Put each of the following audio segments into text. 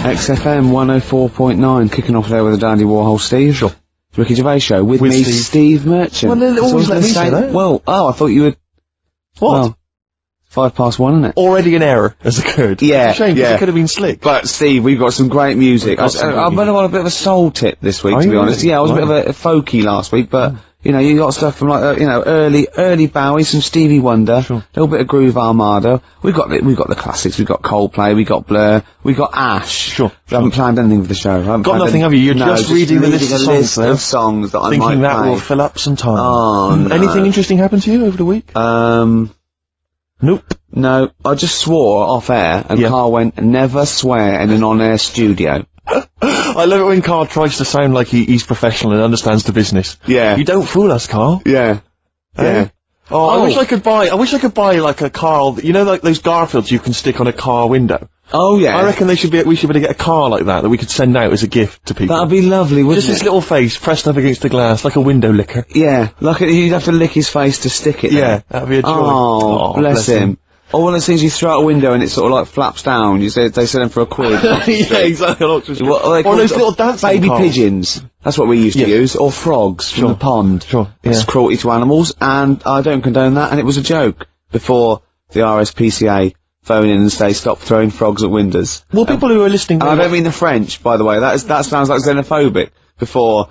XFM 104.9, kicking off there with the Dandy Warhol Steve. Sure. Ricky Gervais Show with me, Steve Merchant. Well, they always let me say that. Well, I thought you would... What? Well, 1:05, isn't it? Already an error has occurred. Yeah, it's a shame, 'cause it could have been slick. But, Steve, we've got some great music. I've been on a bit of a soul tip this week, to be honest. Yeah, I was a bit of a folky last week, but... You know, you got stuff from like, early Bowie, some Stevie Wonder, a little bit of Groove Armada. We've got the classics. We've got Coldplay, we got Blur, we got Ash. Sure. We haven't planned anything for the show. Got nothing, have you? You're just reading the list of songs that I might play. Thinking that will fill up some time. Oh, no. Anything interesting happened to you over the week? Nope. No, I just swore off air, and Karl went, never swear in an on-air studio. I love it when Karl tries to sound like he's professional and understands the business. Yeah. You don't fool us, Karl. Yeah. Yeah. Oh, I wish I could buy like a Karl, you know, like those Garfields you can stick on a car window. Oh yeah. I reckon we should be able to get a car like that we could send out as a gift to people. That'd be lovely, wouldn't it? Just his little face pressed up against the glass, like a window licker. Yeah. Like you'd have to lick his face to stick it there. Yeah, that'd be a joy. Oh, bless him. Or one of those things you throw out a window and it sort of like flaps down. They sell them for a quid. Yeah, exactly. Or those little dancing baby pigeons. That's what we used to use. Or frogs from the pond. Sure. It's cruelty to animals, and I don't condone that, and it was a joke before the RSPCA phone in and say stop throwing frogs at windows. Well, people who are listening... And I don't mean the French, by the way. That sounds like xenophobic. Before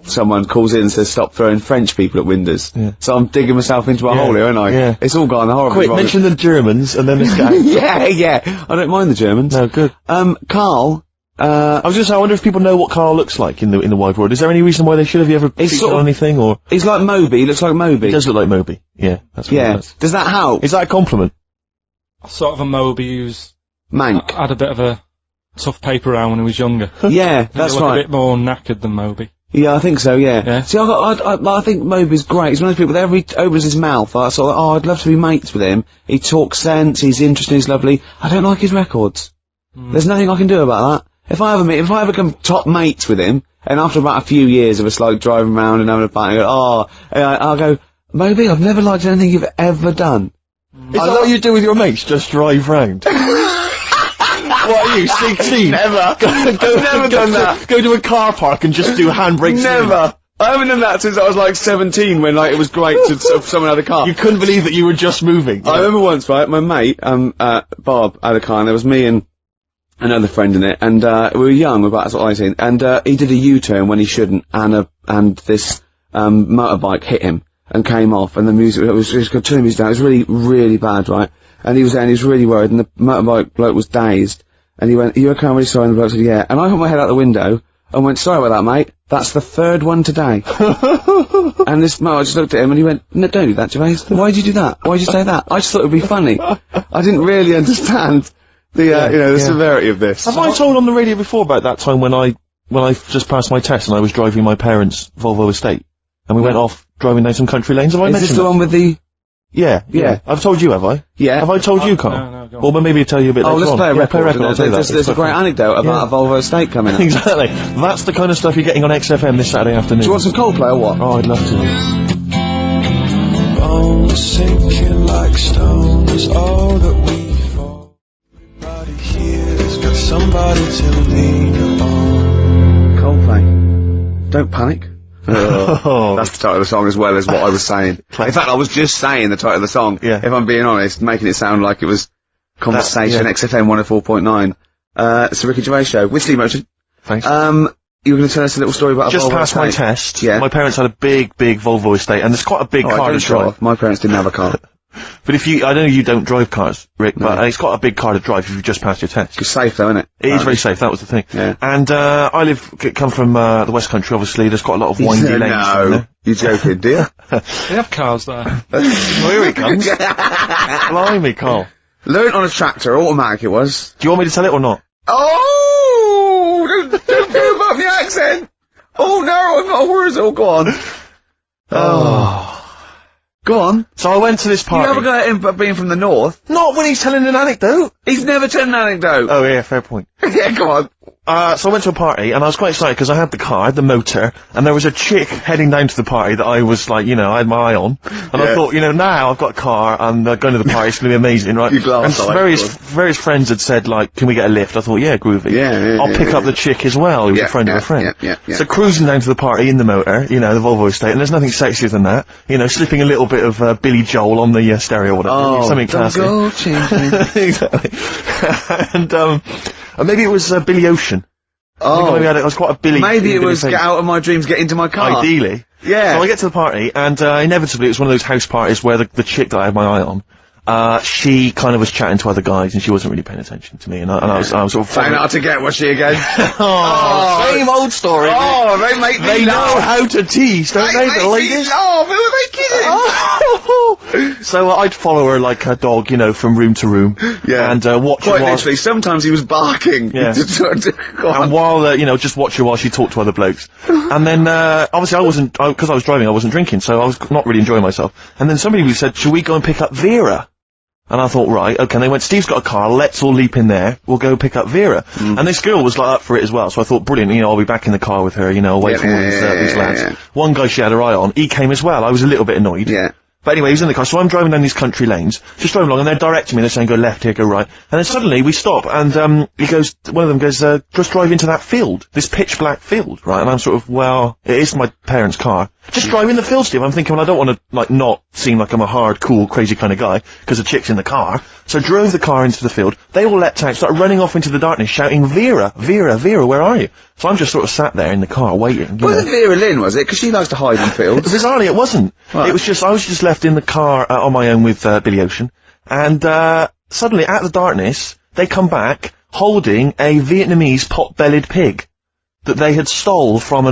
someone calls in and says stop throwing French people at windows. Yeah. So I'm digging myself into a hole here, aren't I? Yeah. It's all gone horribly wrong. Quick, mention the Germans and then this guy. Yeah. I don't mind the Germans. No, good. Karl, I was just saying, I wonder if people know what Karl looks like in the wide world. Is there any reason why they should? Have you ever featured on anything, or? He's like Moby, he looks like Moby. He does look like Moby. Yeah, that's what he does. Does that help? Is that a compliment? Sort of a Moby who's... Mank. Had a bit of a tough paper around when he was younger. Yeah, that's right. A bit more knackered than Moby. Yeah, I think so, yeah. See, I think Moby's great. He's one of those people that every opens his mouth, I sort of, I'd love to be mates with him. He talks sense, he's interesting, he's lovely. I don't like his records. There's nothing I can do about that. If I ever become top mates with him, and after about a few years of us like driving around and having a party, I'll go, Moby, I've never liked anything you've ever done. Is that what you do with your mates? Just drive round? What are you, 16? Never. Never done that. Go to a car park and just do handbrakes. Never. I haven't done that since I was like 17 when like it was great to someone had a car. You couldn't believe that you were just moving. I remember once, right, my mate, Bob had a car and there was me and another friend in it, and we were young, we were about sort of 18, and he did a U-turn when he shouldn't, and this motorbike hit him and came off, and the music, it was just turning music down. It was really, really bad, right? And he was there and he was really worried, and the motorbike bloke was dazed. And he went, "Are you okay? I'm really sorry." And the bloke said, "Yeah." And I put my head out the window and went, "Sorry about that, mate. That's the third one today." And this motor just looked at him and he went, "No, don't do that, Gervais. Why'd you do that? Why'd you say that?" I just thought it would be funny. I didn't really understand the severity of this. Have I told on the radio before about that time when I just passed my test and I was driving my parents' Volvo estate and we went off driving down some country lanes? Have I mentioned this the one with the... Yeah. I've told you, have I? Yeah. Have I told you, Carl? No, go on. Or maybe I'll tell you a bit later on. Let's play a record. I'll tell you that. There's a great anecdote about a Volvo estate coming up. Exactly. That's the kind of stuff you're getting on XFM this Saturday afternoon. Do you want some Coldplay or what? Oh, I'd love to. Bones sinking like stone is all that we fall. Everybody here's got somebody to lean on. Coldplay. Don't panic. That's the title of the song as well as what I was saying. In fact, I was just saying the title of the song, if I'm being honest, making it sound like it was Conversation, XFM 104.9. It's the Ricky Gervais Show with Steve Merchant. Thanks. You were going to tell us a little story about just a Volvo passed estate. My test. Yeah. My parents had a big Volvo estate, and it's quite a big car to drive. My parents didn't have a car. But I know you don't drive cars, Rick, but it's quite a big car to drive if you've just passed your test. It's safe though, isn't it? It is very safe, that was the thing. Yeah. And, come from, the West Country, obviously, there's quite a lot of windy lanes. No, you're joking, do you? They have cars there. Well, here he comes. Blimey, Carl. Learnt on a tractor, automatic it was. Do you want me to tell it or not? Oh! Don't do about the accent! Oh no, I'm not a Wurzel, go on. Go on. So I went to this party. You have a go at him being from the north. Not when he's telling an anecdote. He's never told an anecdote. Oh yeah, fair point. Yeah, go on. so I went to a party, and I was quite excited because I had the car, I had the motor, and there was a chick heading down to the party that I was like, I had my eye on. And I thought, now I've got a car, and going to the party, it's gonna be amazing, right? And various friends had said, like, can we get a lift? I thought, yeah, groovy. I'll pick up the chick as well, who's a friend of a friend. So cruising down to the party in the motor, the Volvo estate, and there's nothing sexier than that. Slipping a little bit of Billy Joel on the stereo or whatever. Something classy. Exactly. And maybe it was Billy Ocean. It was quite a Billy. Maybe it was Get Out of My Dreams, Get Into My Car. Ideally. Yeah. So I get to the party, and inevitably it was one of those house parties where the chick that I had my eye on, she kind of was chatting to other guys, and she wasn't really paying attention to me, and I was sort of found out to get, was she again? Same old story. They make me They know how to tease, don't they, the ladies? Who are they kidding? So I'd follow her like a dog, from room to room. Yeah. And watch her quite literally, sometimes he was barking. Yeah. And while, just watch her while she talked to other blokes. And then, obviously because I was driving, I wasn't drinking, so I was not really enjoying myself. And then somebody said, should we go and pick up Vera? And I thought, right, okay, and they went, Steve's got a car, let's all leap in there, we'll go pick up Vera. And this girl was, like, up for it as well, so I thought, brilliant, I'll be back in the car with her, away from all these lads. One guy she had her eye on, he came as well, I was a little bit annoyed. Yeah. But anyway, he was in the car, so I'm driving down these country lanes, just driving along, and they're directing me, they're saying, go left here, go right. And then suddenly, we stop, and, one of them goes, just drive into that field, this pitch black field, right? And I'm sort of, well, it is my parents' car. Just drive in the field, Steve. I'm thinking, well, I don't want to, like, not seem like I'm a hard, cool, crazy kind of guy, because the chick's in the car. So I drove the car into the field, they all leapt out, started running off into the darkness, shouting, Vera, Vera, Vera, where are you? So I'm just sort of sat there in the car, waiting. Wasn't Vera Lynn, was it? Because she likes to hide in fields. Bizarrely, it wasn't. Right. It was just, I was just left in the car, on my own with, Billy Ocean, and, suddenly, out of the darkness, they come back, holding a Vietnamese pot-bellied pig that they had stole from a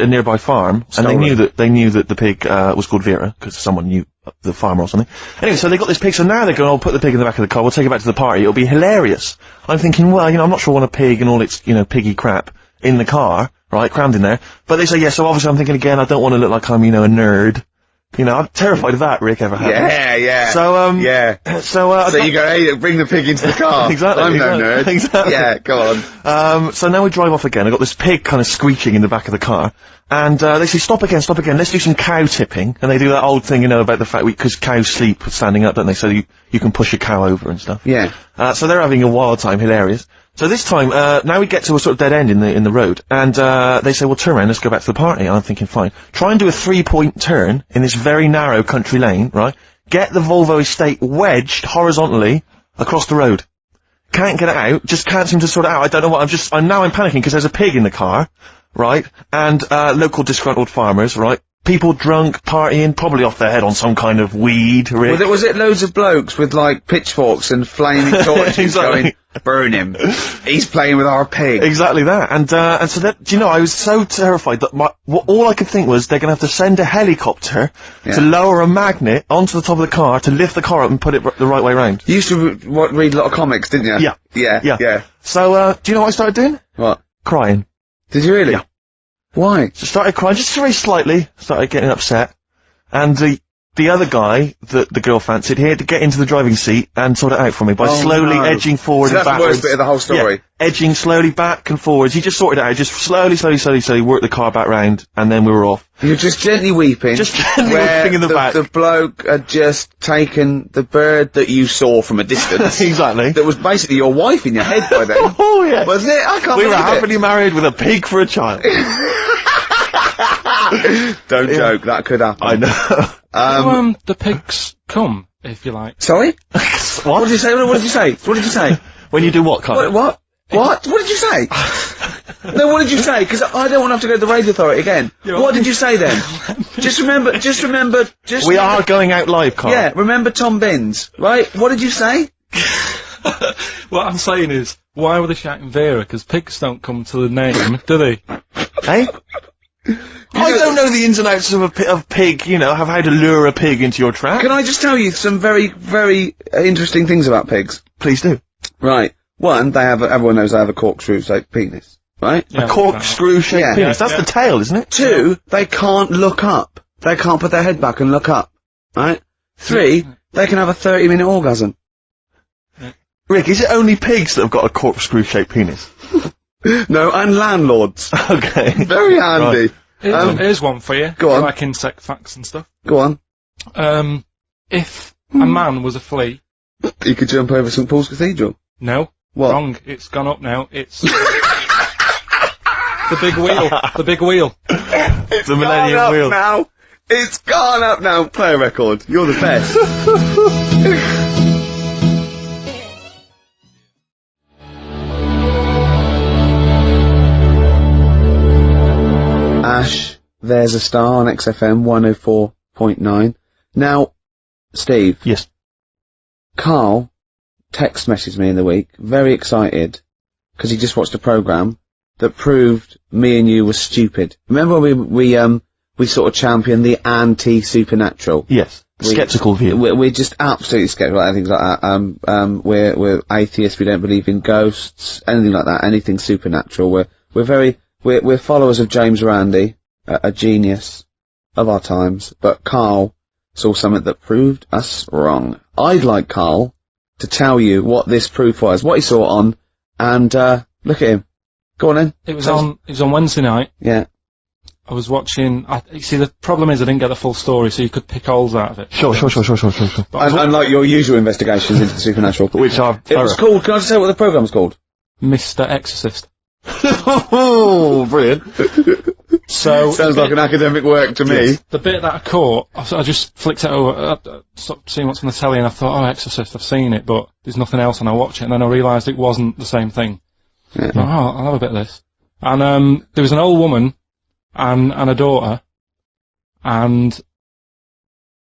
nearby farm, and they knew that the pig, was called Vera, because someone knew the farmer or something. Anyway, so they got this pig, so now they're going, put the pig in the back of the car, we'll take it back to the party, it'll be hilarious. I'm thinking, well, I'm not sure I want a pig and all its, piggy crap in the car, right, crammed in there. But they say, yeah, so obviously I'm thinking again, I don't want to look like I'm, a nerd. I'm terrified of that, Rick, ever happens. Yeah. So, So you go, hey, bring the pig into the car. Exactly. I'm no nerd. Exactly. Yeah, go on. So now we drive off again. I got this pig kind of screeching in the back of the car. And, they say, stop again, let's do some cow tipping. And they do that old thing, about the fact because cows sleep standing up, don't they? So you can push a cow over and stuff. Yeah. So they're having a wild time, hilarious. So this time, now we get to a sort of dead end in the road, and, they say, well, turn around, let's go back to the party. And I'm thinking, fine. Try and do a 3-point turn in this very narrow country lane, right? Get the Volvo estate wedged horizontally across the road. Can't get it out, just can't seem to sort it out. I don't know what, I'm panicking because there's a pig in the car, right? And, local disgruntled farmers, right? People drunk, partying, probably off their head on some kind of weed, Rick. Was it loads of blokes with, like, pitchforks and flaming torches exactly. going, burn him. He's playing with our pig. Exactly that. And so that, do you know, I was so terrified that all I could think was they're gonna have to send a helicopter to lower a magnet onto the top of the car to lift the car up and put it the right way round. You used to read a lot of comics, didn't you? Yeah. So, do you know what I started doing? What? Crying. Did you really? Yeah. Why? So started crying, just very slightly, started getting upset, and the other guy that the girl fancied, he had to get into the driving seat and sort it out for me by slowly edging forward and backwards. That's the worst bit of the whole story. Yeah, edging slowly back and forwards. He just sorted it out, just slowly worked the car back round, and then we were off. You're just gently weeping. Just gently weeping in the back. The bloke had just taken the bird that you saw from a distance. Exactly. That was basically your wife in your head by then. Oh yeah. Wasn't it? I can't believe it. We were happily married with a pig for a child. Don't joke, that could happen. I know. The pigs come, if you like. Sorry? What did you say? What did you say? What did you say? When you do what, Karl? What? What did you say? No, what did you say? Because I don't want to have to go to the radio authority again. What did you say then? Just remember. We are going out live, Karl. Yeah, remember Tom Binns, right? What did you say? What I'm saying is, why were they shouting Vera? Because pigs don't come to the name, do they? Hey? I don't know the ins and outs of pig, of how to lure a pig into your trap. Can I just tell you some very, very interesting things about pigs? Please do. Right. One, everyone knows they have a corkscrew-shaped penis, right? Yeah, a corkscrew-shaped penis. That's the tail, isn't it? 2, they can't look up. They can't put their head back and look up, right? 3, they can have a 30-minute orgasm. Rick, is it only pigs that have got a corkscrew-shaped penis? No, and landlords. Okay. Very handy. Here's one for you. Go on. Like insect facts and stuff. Go on. If a man was a flea... You could jump over St Paul's Cathedral. No. What? Wrong. It's gone up now. It's... the big wheel. The big wheel. It's The Millennium gone up Wheel. now. It's gone up now. Play a record. You're the best. Ash, there's a star on XFM 104.9. Now, Steve. Yes. Karl text messaged me in the week, very excited, because he just watched a programme that proved me and you were stupid. Remember when we sort of championed the anti-supernatural? Yes. Skeptical view. We're just absolutely skeptical about things like that. We're atheists, we don't believe in ghosts, anything like that, anything supernatural. We're followers of James Randi, a genius of our times, but Karl saw something that proved us wrong. I'd like Karl to tell you what this proof was, what he saw on, and look at him. Go on then. It was on Wednesday night. Yeah. I was watching... you see, the problem is I didn't get the full story, so you could pick holes out of it. Sure. Unlike your usual investigations into the supernatural. Which are It was thorough. called, can I just say what the programme was called? Mr. Exorcist. Oh, brilliant. So... Sounds like an academic work to me. The bit that I caught, I just flicked it over, stopped seeing what's on the telly, and I thought, oh, Exorcist, I've seen it, but there's nothing else, and I watch it, and then I realised it wasn't the same thing. Yeah. I thought, oh, I'll have a bit of this. And there was an old woman and a daughter, and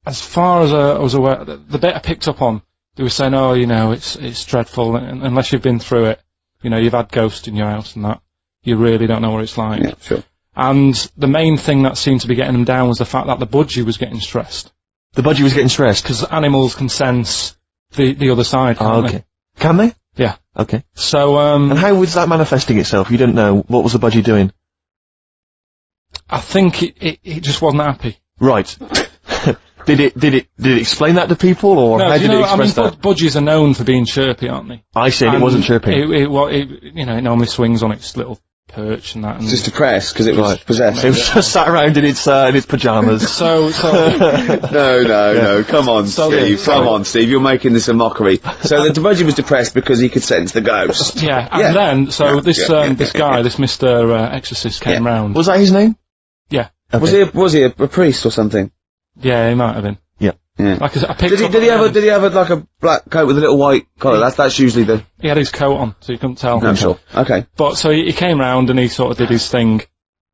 as far as I was aware, the bit I picked up on, they were saying, oh, you know, it's dreadful, and unless you've been through it, you know, you've had ghosts in your house and that, you really don't know what it's like. Yeah, sure. And the main thing that seemed to be getting them down was the fact that the budgie was getting stressed. The budgie was getting stressed. Because animals can sense the other side, can't Okay. Can they? they? Yeah. Okay. So, And how was that manifesting itself? You didn't know. What was the budgie doing? I think it just wasn't happy. Right. Did it explain that to people, or how did it express that? Budgies are known for being chirpy, aren't they? I see, it wasn't chirping. It normally swings on its little perch and that. And Just depressed because it was possessed. It was just sat around in its pyjamas. so No, come on, So, Steve, yeah, come on, Steve, you're making this a mockery. So the budgie was depressed because he could sense the ghost. yeah, and Yeah. then this guy, yeah. this Mr. Exorcist came round. Was that his name? Yeah, Okay. Was he a priest or something? yeah, he might have been. Yeah. Like I picked Did up he have like a black coat with a little white collar? That's usually the... He had his coat on, so you couldn't tell. No, sure. Okay. But so he came round and he sort of did his thing,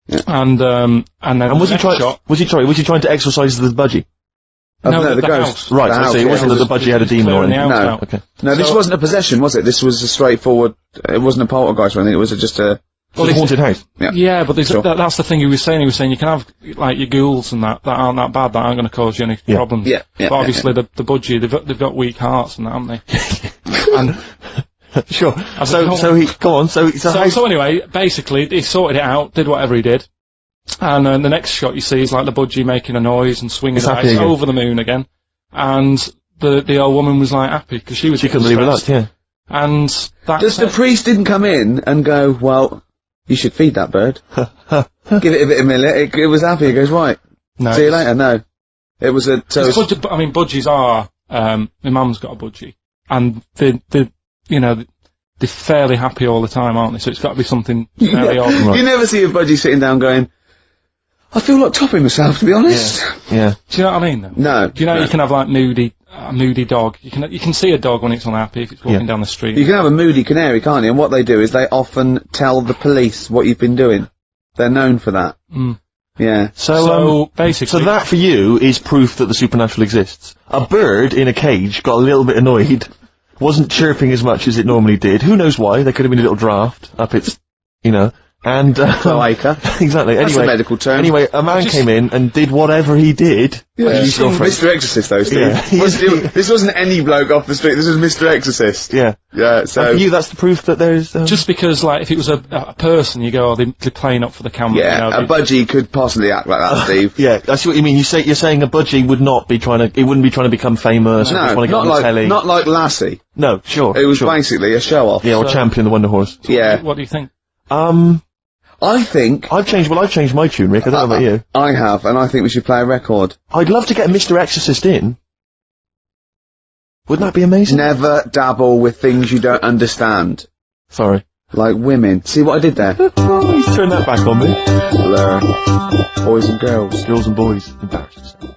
Yeah. and then And was he trying to exorcise the budgie? No, the the ghost. house. Right, The so house, it yeah. wasn't that the budgie had a demon or clearing the anything. house No. out. Okay. No, this So- wasn't a possession, was it? This was a straightforward... It wasn't a poltergeist or anything, it was just a... Well, a haunted house. Yeah, but Sure. that's the thing he was saying. He was saying you can have like your ghouls and that aren't that bad, that aren't going to cause you any Yeah. problems. Yeah, yeah, But obviously the budgie, they've got weak hearts and that, haven't they? And Sure. don't So know. he go on. So so anyway, basically he sorted it out, did whatever he did, and the next shot you see is like the budgie making a noise and swinging It's about. happy It's again. over the moon again, and the old woman was like happy because she couldn't believe her luck. stressed. Yeah. And that's Just the priest didn't come in and go, well, you should feed that bird. Give it a bit of millet. It was happy. It goes, right. no, See you later. No. It was a... So It's budgies are, my mum's got a budgie, and they're fairly happy all the time, aren't they? So it's got to be something very odd. You never see a budgie sitting down going, I feel like topping myself, to be honest. Yeah. Do you know what I mean, though? No. Do you know no. you can have, like, a moody dog? You can see a dog when it's unhappy if it's walking Yeah. down the street. You can have a moody canary, can't you? And what they do is they often tell the police what you've been doing. They're known for that. Mm. Yeah. So basically... So that for you is proof that the supernatural exists. A bird in a cage got a little bit annoyed, wasn't chirping as much as it normally did. Who knows why? There could have been a little draft up its, and Cloaca. exactly. That's Anyway, a medical term. Anyway, a man came in and did whatever he did. Yeah. Use your phrase. Mr. Exorcist, though, Steve. Yeah. This wasn't any bloke off the street. This was Mr. Exorcist. Yeah. Yeah, And so... for you, that's the proof that there's. Just because, like, if it was a person, you go, oh, they're playing up for the camera. Yeah, a budgie could possibly act like that, Steve. Yeah, I see what you mean. You're saying a budgie would not be trying to. It wouldn't be trying to become famous. or No, want to get on the telly. not like Lassie. No, sure. It was sure. basically a show-off. Yeah, or Champion the Wonder Horse. Yeah. What do you think? I think... I've changed my tune, Rick. I don't know about you. I have, and I think we should play a record. I'd love to get Mr. Exorcist in. Wouldn't that be amazing? Never dabble with things you don't understand. Sorry. Like women. See what I did there? He's turned that back on me. Blur. Boys and girls. Girls and boys. Embarrass yourself.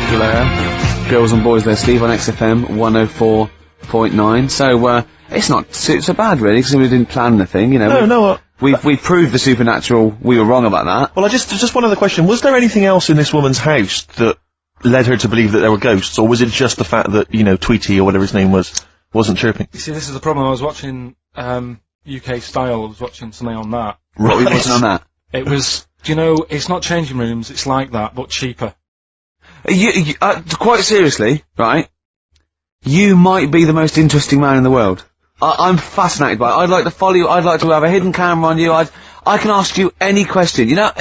Blur. Girls and boys there, Steve, on XFM 104.9. So, it's not so bad, really, because we didn't plan anything, you know. No. We've proved the supernatural. We were wrong about that. Well, just one other question. Was there anything else in this woman's house that led her to believe that there were ghosts, or was it just the fact that, you know, Tweety, or whatever his name was, wasn't chirping? You see, this is the problem. I was watching, UK Style. I was watching something on that. What were you watching on that? It was, do you know, it's not changing rooms, it's like that, but cheaper. Quite seriously, right? You might be the most interesting man in the world. I'm fascinated by it. I'd like to follow you. I'd like to have a hidden camera on you. I can ask you any question. You know,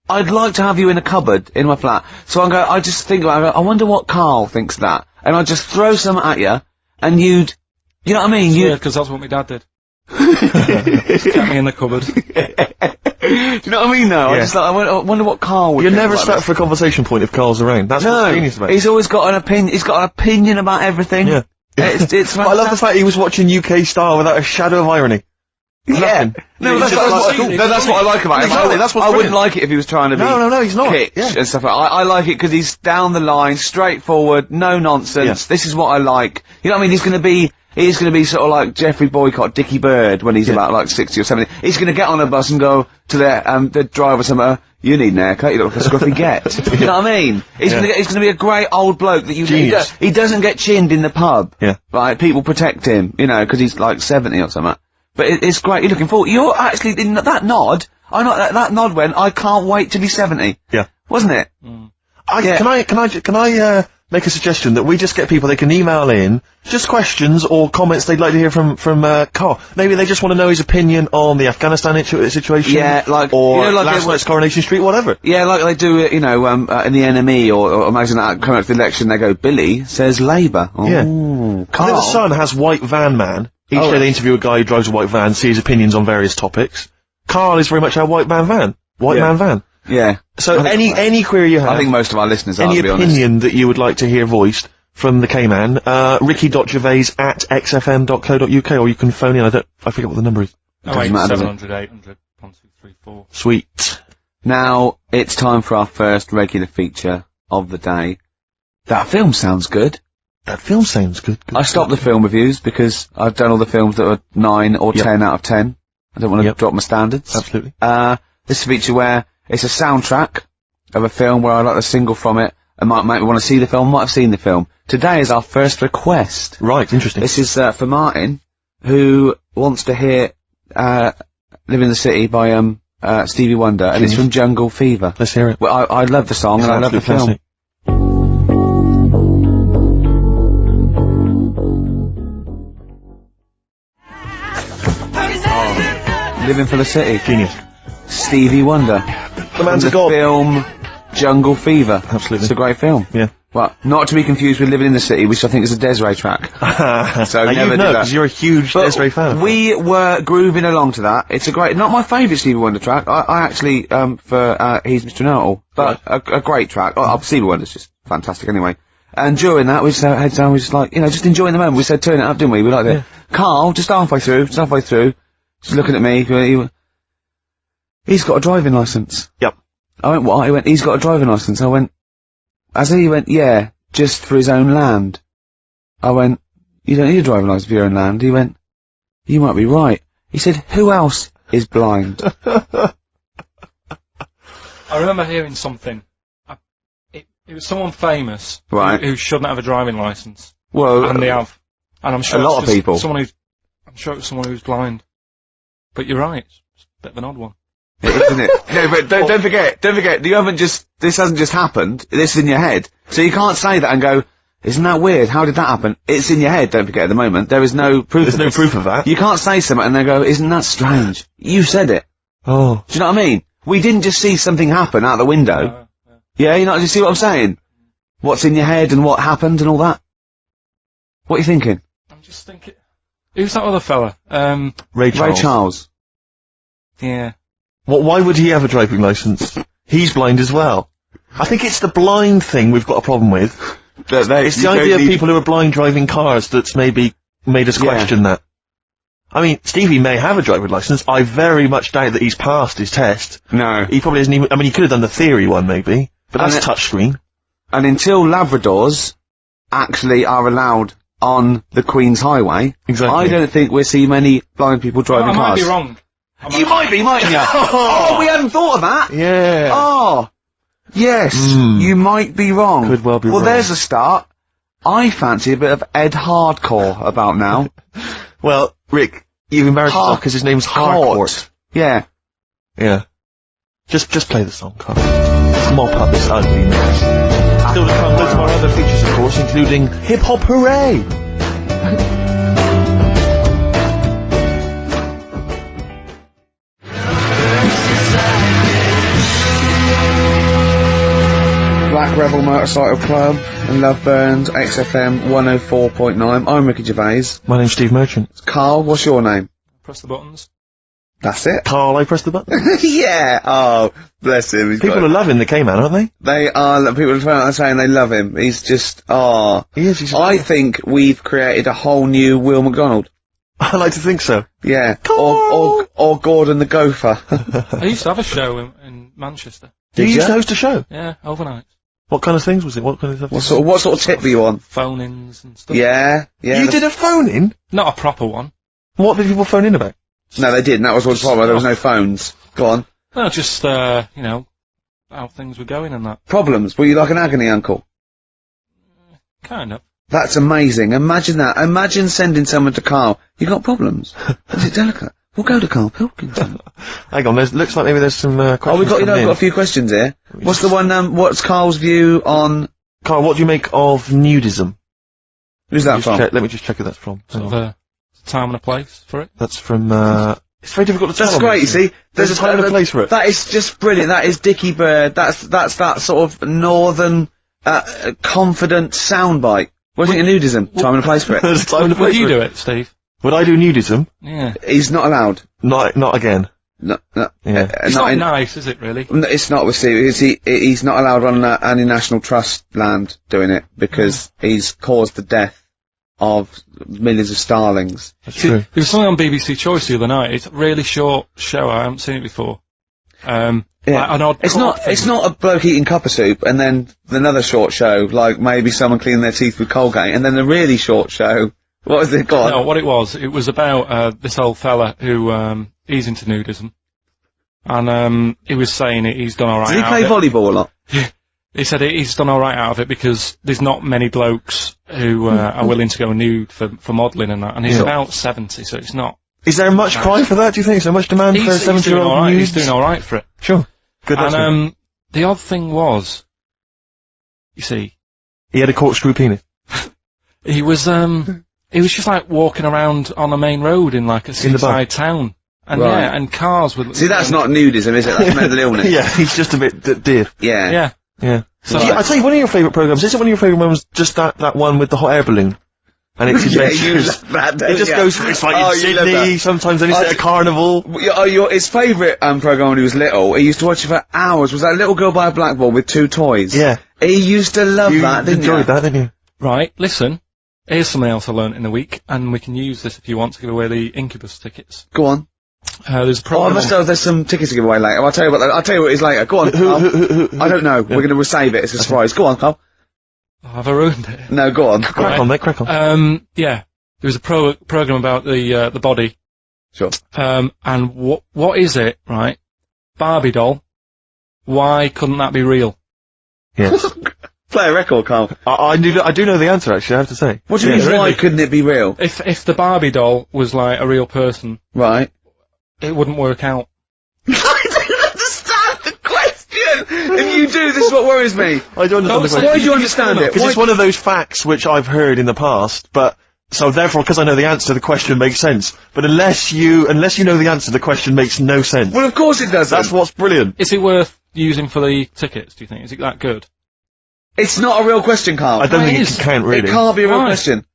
I'd like to have you in a cupboard in my flat. So I just think about it. I wonder what Karl thinks of that. And I'd just throw some at you, and you know what I mean? Yeah, because that's what my dad did. Just kept me in the cupboard. Do you know what I mean, though? Yeah. I wonder what Karl would You're think never about stuck this. for a conversation point if Carl's around. That's what's genius about it. He's always got an opinion. He's got an opinion about everything. Yeah. It's But I love the fact he was watching UK Star without a shadow of irony. Yeah. No, that's what I like about him. Exactly, that's what's I wouldn't brilliant. like it if he was trying to be No, he's not. kitsch Yeah. and stuff like that. I like it because he's down the line, straightforward, no nonsense. Yeah. This is what I like. You know what I mean? He's gonna be sort of like Jeffrey Boycott, Dickie Bird when he's about like 60 or 70. He's gonna get on a bus and go to the driver somewhere. You need an haircut, you look like a scruffy get. You know what I mean? He's gonna be a great old bloke that he doesn't get chinned in the pub. Yeah. Right? People protect him, you know, because he's like 70 or something. But it's great. You're looking forward. You're actually in that nod. I know that nod went. I can't wait to be 70. Yeah. Wasn't it? Mm. Can I make a suggestion that we just get people, they can email in just questions or comments they'd like to hear from Karl. Maybe they just want to know his opinion on the Afghanistan situation. Yeah, like, or you know, like last night's Coronation Street, whatever. Yeah, like they do it, you know, in the NME or imagine that coming up to the election, they go, Billy says Labour. Oh, Yeah. Karl. I think the Sun has White Van Man. Each day they interview a guy who drives a white van, see his opinions on various topics. Karl is very much our white man van. Man van. Yeah. So any query you have, I think most of our listeners are, any to be honest. opinion that you would like to hear voiced from the K-Man, ricky.gervais@xfm.co.uk, or you can phone in, I forget what the number is. Oh, matter, does it? 700, 800, 1234. Sweet. Now, it's time for our first regular feature of the day. That film sounds good. That film sounds good. I stopped the film reviews because I've done all the films that are 9 or 10 out of 10. I don't want to drop my standards. Absolutely. This is a feature where it's a soundtrack of a film where I like a single from it and might make me want to see the film, might have seen the film. Today is our first request. Right, interesting. This is for Martin, who wants to hear Live in the City by Stevie Wonder, and it's from Jungle Fever. Let's hear it. Well, I love the song and I love the film. Classic. Living for the City. Genius. Stevie Wonder. The man's a god. Film Jungle Fever. Absolutely. It's a great film. Yeah. Well, not to be confused with Living in the City, which I think is a Desiree track. So Now never you do know, that. because you're a huge But Desiree fan. we were grooving along to that. It's a great, not my favourite Stevie Wonder track. I actually, for He's Mr. Know-It-All, but a great track. Stevie Wonder's just fantastic anyway. And during that, we just heads down, we just like, you know, just enjoying the moment. We said turn it up, didn't we? We liked it. Karl, just halfway through, just looking at me, he's got a driving licence. Yep. I went, what? He went, he's got a driving licence. I went, he went, yeah, just for his own land. I went, you don't need a driving licence for your own land. He went, you might be right. He said, who else is blind? I remember hearing something. It was someone famous, Right. who shouldn't have a driving licence. Well, And they have. And I'm sure a lot it's of just people. I'm sure it was someone who's blind. But you're right, it's a bit of an odd one. isn't it? No, but don't forget, this hasn't just happened, this is in your head. So you can't say that and go, isn't that weird? How did that happen? It's in your head, don't forget at the moment. There is no proof There's of no this. proof of that. You can't say something and then go, isn't that strange? You said it. Oh. Do you know what I mean? We didn't just see something happen out the window. Yeah, you know, do you see what I'm saying? what's in your head and what happened and all that? What are you thinking? I'm just thinking, who's that other fella? Ray Charles. Ray Charles. Yeah. Why would he have a driving licence? He's blind as well. I think it's the blind thing we've got a problem with. It's the idea of people who are blind driving cars that's maybe made us question that. I mean, Stevie may have a driving licence. I very much doubt that he's passed his test. No. He probably hasn't even... I mean, he could have done the theory one, maybe. But that's touchscreen. And until Labradors actually are allowed on the Queen's Highway, Exactly. I don't think we'll see many blind people driving I might cars. be wrong. You might be, mightn't you? Oh, we hadn't thought of that! Yeah. Oh! Yes, you might be wrong. Could well be well, wrong. there's a start. I fancy a bit of Ed Hardcore about now. Well, Rick, you've embarrassed yourself because his name's Harcourt. Yeah. Yeah. Just play the song, Carl. Mop up this ugly mess. Still to come, loads of our other features, of course, including Hip Hop Hooray! Black Rebel Motorcycle Club and Love Burns, XFM 104.9. I'm Ricky Gervais. My name's Steve Merchant. Carl, what's your name? Press the buttons. That's it. Carl, I press the button. Yeah. Oh, bless him. He's People got are loving the K-Man, aren't they? They are. People are saying they love him. He's just. Oh. He is. I think we've created a whole new Will McDonald. I like to think so. Yeah. Or Gordon the Gopher. I used to have a show in Manchester. You Did used ya? to host a show. Yeah, overnight. What kind of things was it? What kind of stuff? What sort of tip were you on? Phone-ins and stuff. Yeah. Yeah. You did a phone-in? Not a proper one. What did people phone in about? No, they didn't. That was what's the problem. There was no phones. Go on. No, just, you know, how things were going and that. Problems. Were you like an agony uncle? Kind of. That's amazing. Imagine that. Imagine sending someone to Carl. You got problems? Is it delicate? We'll go to Karl Pilkington. Hang on, looks like maybe there's some questions. Oh, we've got, coming I've in. got a few questions here. What's the one, what's Carl's view on... Carl, what do you make of nudism? Who's that from? Let me just check who that's from. Sort of a time and a place for it. That's from, it's very difficult to tell. That's great, you see. There's a time and a place for it. That is just brilliant. That is Dickie Bird. That's that sort of northern, confident soundbite. What do you think of nudism? Time and a place for it. There's a time and a place Would you for do it, Steve? Would I do nudism? Yeah. He's not allowed. Not again. No, Yeah. It's not nice, is it, really? No, it's not with Steve. He's not allowed on any National Trust land doing it because he's caused the death of millions of starlings. That's true. There was something on BBC Choice the other night. It's a really short show. I haven't seen it before. Yeah. Like an odd It's court not. thing. It's not a bloke eating copper soup and then another short show like maybe someone cleaning their teeth with Colgate and then a really short show. What was it? Go on. No, what it was about this old fella who he's into nudism, and he was saying he's done all right. Does he out play of it. volleyball a lot? He said he's done all right out of it because there's not many blokes who are willing to go nude for modelling and that, and he's about 70, so it's not. Is there much cry for that, do you think? Is there much demand for a 70-year-old nude? He's doing all right for it. Sure. Good. And the odd thing was, you see, he had a corkscrew penis. he was just like walking around on a main road in like a seaside town. And Right. yeah, and cars would... See, that's not nudism, is it? That's mental illness. Yeah, he's just a bit dear. Yeah. Yeah. Yeah. So I tell you, one of your favourite programmes, isn't one of your favourite ones just that one with the hot air balloon? And it's Yeah, you adventures. love that, don't It just you? goes, it's like Oh, in you love Sydney, that. sometimes then it's at a carnival. His favourite programme when he was little, he used to watch it for hours, was that little girl by a blackboard with two toys. Yeah. He used to love You that, didn't enjoyed you? that, didn't you? Right, listen. Here's something else I learnt in the week, and we can use this if you want to give away the Incubus tickets. Go on. There's a Oh, program. there's some tickets to give away later. I'll tell you what it is later. Go on, Carl. Who? I don't know. We're going to save it. It's a surprise. Go on, Carl. Oh, have I ruined it? No, go on. Crack on, mate, crack on. Yeah. There was a program about the body. Sure. And what is it, right? Barbie doll. Why couldn't that be real? Yes. Play a record, Carl. I do know the answer, actually, I have to say. What do you mean, why couldn't it be real? If the Barbie doll was like a real person, Right. it wouldn't work out. I don't understand the question! If you do, this is what worries me. I don't understand the question. Why do you understand it? Because it's one of those facts which I've heard in the past, but, so therefore, because I know the answer, the question makes sense. But unless you know the answer, the question makes no sense. Well, of course it does. That's what's brilliant. Is it worth using for the tickets, do you think? Is it that good? It's not a real question, Carl. I don't think it can count, really. It can't be a real Why? question.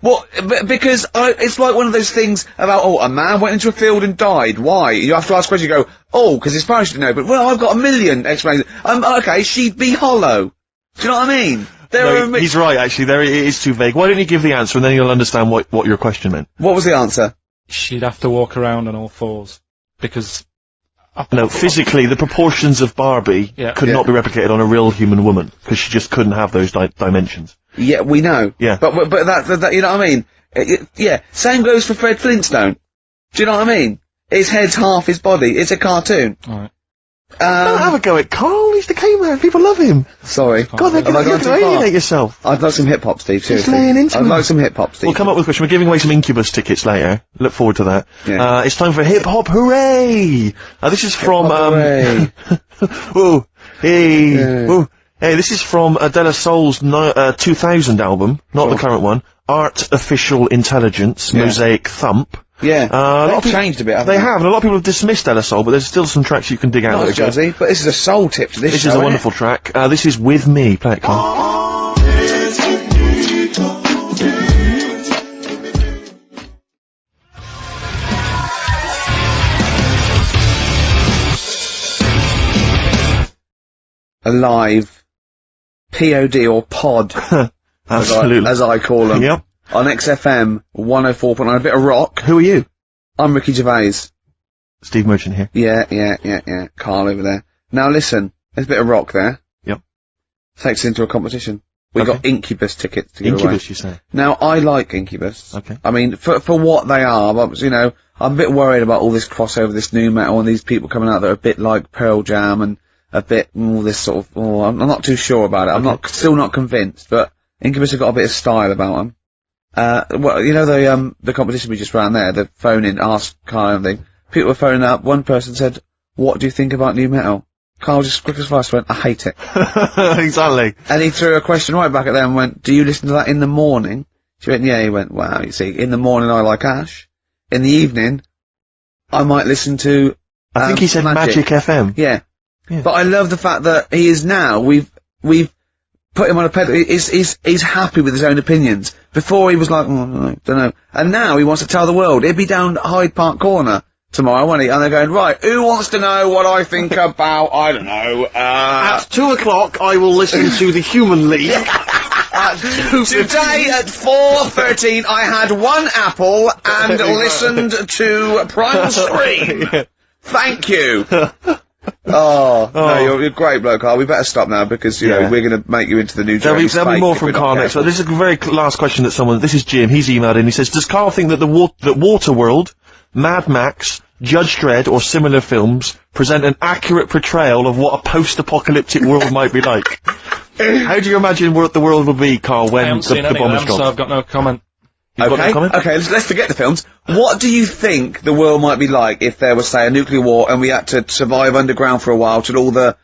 Well, because it's like one of those things about, a man went into a field and died. Why? You have to ask a question, you go, because his parents didn't know, but, well, I've got a million explanations. Okay, she'd be hollow. Do you know what I mean? He's right, actually, it is too vague. Why don't you give the answer, and then you'll understand what your question meant? What was the answer? She'd have to walk around on all fours, because... No, physically, the proportions of Barbie could not be replicated on a real human woman, because she just couldn't have those dimensions. Yeah, we know. Yeah. But that, you know what I mean? Yeah. Same goes for Fred Flintstone. Do you know what I mean? His head's half his body. It's a cartoon. Alright. Don't have a go at Carl, he's the caveman, people love him. Sorry. God, they're going to alienate yourself. I'd like some hip-hop, Steve, seriously. laying into I'd me. like some hip-hop, Steve. We'll come up with a question. We're giving away some Incubus tickets later. Look forward to that. Yeah. It's time for Hip Hop Hooray! This is from, Hooray. ooh, hey, Yeah. ooh, hey, this is from De La Soul's 2000 album, not the current one. Artificial Intelligence, Yeah. Mosaic Thump. Yeah. A lot of They've people- changed a bit, haven't They have, and a lot of people have dismissed De La Soul, but there's still some tracks you can dig out. Not that are good. jazzy, but this is a soul tip to this This show, is a isn't wonderful track. This is With Me. Play it, Carl. Alive, POD or pod, Absolutely. as I call them, Yep. on XFM 104.9, a bit of rock. Who are you? I'm Ricky Gervais. Steve Merchant here. Yeah, Carl over there. Now listen, there's a bit of rock there. Yep. Takes us into a competition. We Okay. got Incubus tickets to give away. Incubus, you say? Now, I like Incubus. Okay. I mean, for what they are, but, you know, I'm a bit worried about all this crossover, this new metal, and these people coming out that are a bit like Pearl Jam, and a bit, all this sort of, I'm not too sure about it. I'm still not convinced, but Incubus have got a bit of style about them. Well, you know, the competition we just ran there, the phone in, ask Carl and everything. People were phoning up, one person said, what do you think about new metal? Carl just quick as fast went, I hate it. Exactly. And he threw a question right back at them and went, do you listen to that in the morning? She went, yeah. He went, wow, you see, in the morning I like Ash. In the evening, I might listen to, I think he said Magic FM. Yeah. Yeah. But I love the fact that he is now, we've put him on a pedal, he's happy with his own opinions. Before he was like, don't know. And now he wants to tell the world. He'd be down Hyde Park Corner tomorrow, won't he? And they're going, right, who wants to know what I think about, I don't know, At 2 o'clock, I will listen to the Human League. Today at 4:13 I had one apple and listened to Primal Scream. Thank you. No, you're a great bloke, Carl. We better stop now because, you know, we're going to make you into the new There'll be more from Carl next. So this is a very last question that this is Jim, he's emailed in, he says, does Carl think that that Waterworld, Mad Max, Judge Dredd or similar films present an accurate portrayal of what a post-apocalyptic world might be like? How do you imagine what the world will be, Carl, when the bomb is gone? So I've got no comment. You've got no comment? Okay, let's forget the films. What do you think the world might be like if there was, say, a nuclear war and we had to survive underground for a while till all the,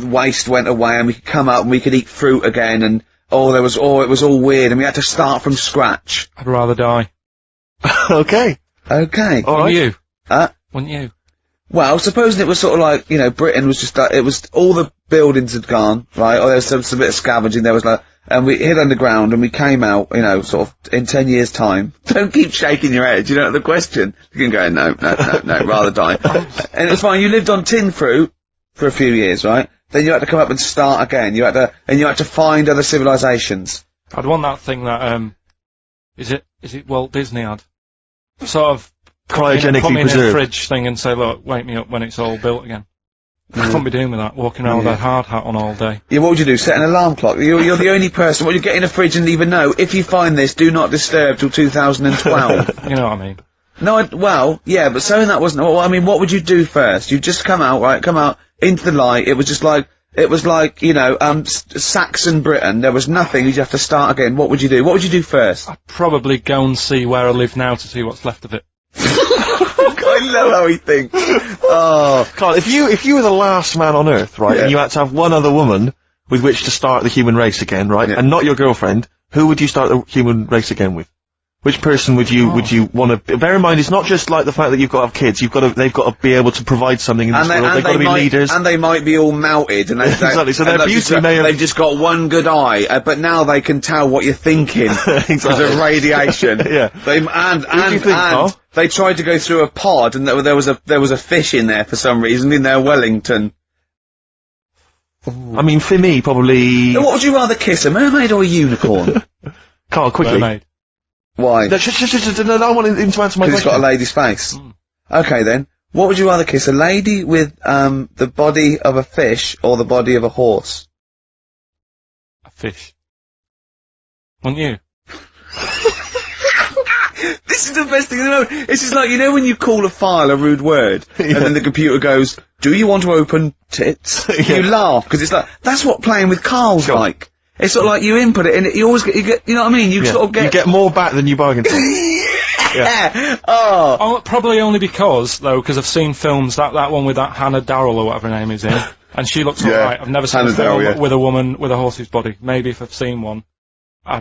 waste went away and we could come up and we could eat fruit again and, it was all weird and we had to start from scratch? I'd rather die. Okay. Okay. All right. Wouldn't you? Uh, Wouldn't you? Well, supposing it was sort of like, you know, Britain was just, it was, all the buildings had gone, right, or there was some bit of scavenging, there was like, and we hid underground and we came out, you know, sort of, in 10 years' time. Don't keep shaking your head, you know the question. You can go, no, rather die. And it's fine, you lived on tin fruit for a few years, right? Then you had to come up and start again, you had to find other civilizations. I'd want that thing that, is it Walt Disney had? Sort of, Cryogenically put me in a preserved. fridge thing and say, look, wake me up when it's all built again. I couldn't be doing with that, walking around with a hard hat on all day. Yeah, what would you do? Set an alarm clock? You're the only person, you get in a fridge and leave a note. If you find this, do not disturb till 2012. You know what I mean? No, well, yeah, but saying that wasn't, well, I mean, what would you do first? You'd just come out into the light, it was like, you know, Saxon Britain, there was nothing, you'd have to start again. What would you do? What would you do first? I'd probably go and see where I live now to see what's left of it. I love how he thinks. Oh. Carl, if you were the last man on Earth, right, Yeah. and you had to have one other woman with which to start the human race again, right, Yeah. and not your girlfriend, who would you start the human race again with? Which person would you want to? Bear in mind, it's not just like the fact that you've got to have kids. They've got to be able to provide something in this world. They've got to be leaders, and they might be all melted. And exactly. So their beauty they've just got one good eye, but now they can tell what you're thinking because of radiation. Yeah. And they tried to go through a pod, and there was a fish in there for some reason in their Wellington. I mean, for me, probably. What would you rather kiss, a mermaid or a unicorn? Carl, quickly. Mermaid. Why? No, I want him to answer my question. It's got a lady's face. Okay then. What would you rather kiss? A lady with, the body of a fish or the body of a horse? A fish. Wouldn't you? This is the best thing in the world. It's just like, you know when you call a file a rude word, and then the computer goes, do you want to open tits? You laugh, because it's like, that's what playing with Carl's like. It's sort of like you input it, and you always get, you know what I mean? You sort of get... You get more back than you bargained for. Yeah. Oh. Probably only because I've seen films, that one with that Hannah Darrell or whatever her name is in, and she looks alright. I've never seen a film with a woman with a horse's body. Maybe if I've seen one, I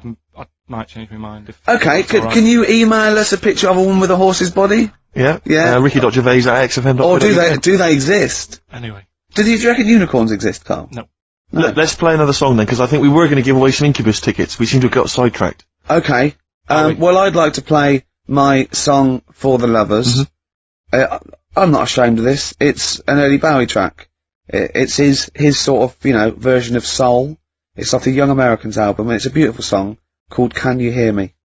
might change my mind. Okay, can you email us a picture of a woman with a horse's body? Yeah. Yeah. Ricky.Gervais at XFM. Or do they exist? Anyway. Do you reckon unicorns exist, Carl? No. Let's play another song then, because I think we were going to give away some Incubus tickets. We seem to have got sidetracked. Okay. Well, I'd like to play my song For the Lovers. I'm not ashamed of this. It's an early Bowie track. It's his sort of, version of soul. It's off the Young Americans album, and it's a beautiful song called Can You Hear Me?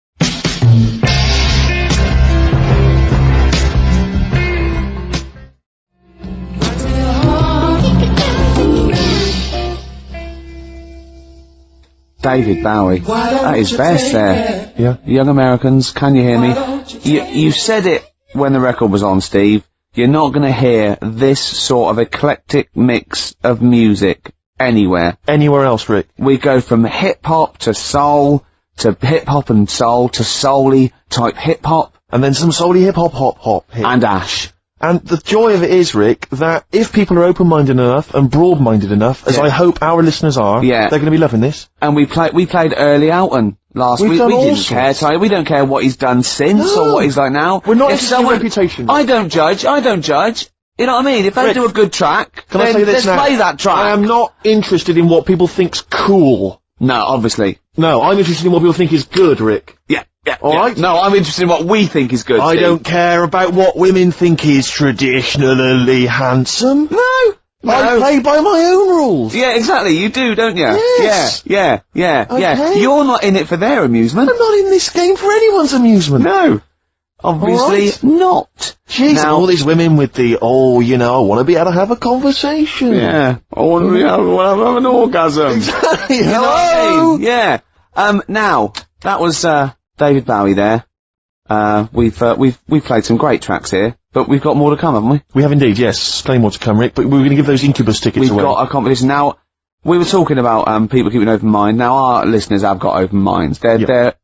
David Bowie. That is best there. Yeah. Young Americans, Can You Hear Me? You said it when the record was on, Steve. You're not gonna hear this sort of eclectic mix of music anywhere. Anywhere else, Rick? We go from hip-hop to soul, to hip-hop and soul, to soul-y type hip-hop. And then some soul-y hip-hop, hop. And Ash. And the joy of it is, Rick, that if people are open-minded enough and broad-minded enough, as I hope our listeners are, they're going to be loving this. And we played Early Outen last week. We didn't care, Ty. We don't care what he's done since or what he's like now. We're not interested in reputation. I don't judge. You know what I mean? If they Rick, do a good track, can I say this let's play that track. I am not interested in what people think's cool. No, obviously. No, I'm interested in what people think is good, Rick. Yeah. Alright? No, I'm interested in what we think is good, I Steve. don't care about what women think is traditionally handsome. No. I play by my own rules. Yeah, exactly. You do, don't you? Yes. Yeah. Okay. You're not in it for their amusement. I'm not in this game for anyone's amusement. No. Obviously not. Jeez, all these women with the, I want to be able to have a conversation. Yeah. I want to have an orgasm. Exactly. Hello. Yeah. Now, that was, David Bowie there. We've played some great tracks here, but we've got more to come, haven't we? We have indeed, yes. Plenty more to come, Rick, but we're going to give those Incubus tickets away. We've got a competition. Now, we were talking about, people keeping an open mind. Now, our listeners have got open minds. They're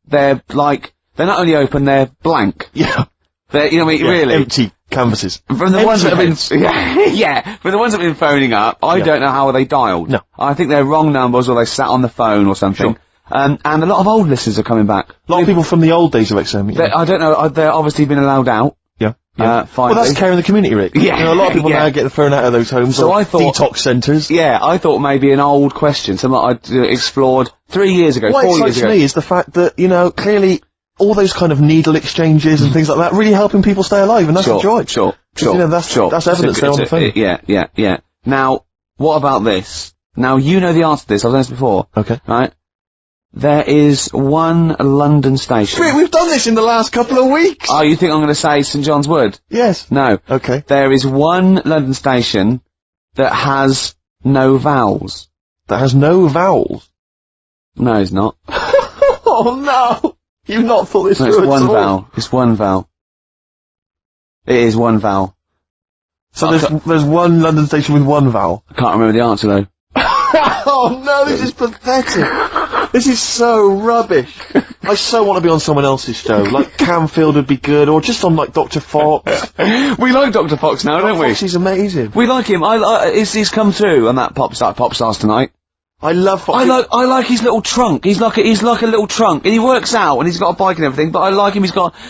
not only open, they're blank. Yeah. They're, really. Empty canvases. From the ones that have been, from the ones that have been phoning up, I don't know how they dialed. No. I think they're wrong numbers or they sat on the phone or something. Sure. And a lot of old listeners are coming back. A lot of people from the old days of XM. I don't know, they're obviously been allowed out. Yeah. Finally. Well, that's caring the community, Rick. Yeah. A lot of people now get thrown out of those homes So or I thought, detox centres. Yeah, I thought maybe an old question, something I'd explored 3 years ago, 4 years ago. What excites me is the fact that, clearly all those kind of needle exchanges and things like that really helping people stay alive, and that's a joy. Sure. That's evidence there on the phone. Yeah. Now, what about this? Now, you know the answer to this, I've done this before. Okay. Right? There is one London station. Rick, we've done this in the last couple of weeks! Oh, you think I'm going to say St John's Wood? Yes. No. Okay. There is one London station that has no vowels. That has no vowels? No, it's not. Oh no! You've not thought this through It's at one all. vowel. It's one vowel. It is one vowel. So there's one London station with one vowel? I can't remember the answer though. Oh no, this is pathetic. This is so rubbish. I so want to be on someone else's show. Like Camfield would be good, or just on like Dr. Fox. We like Dr. Fox now, don't we? Fox is amazing. We like him. He's come through on that Pop Stars Tonight. I love Foxy. I like his little trunk. He's like a little trunk, and he works out, and he's got a bike and everything. But I like him.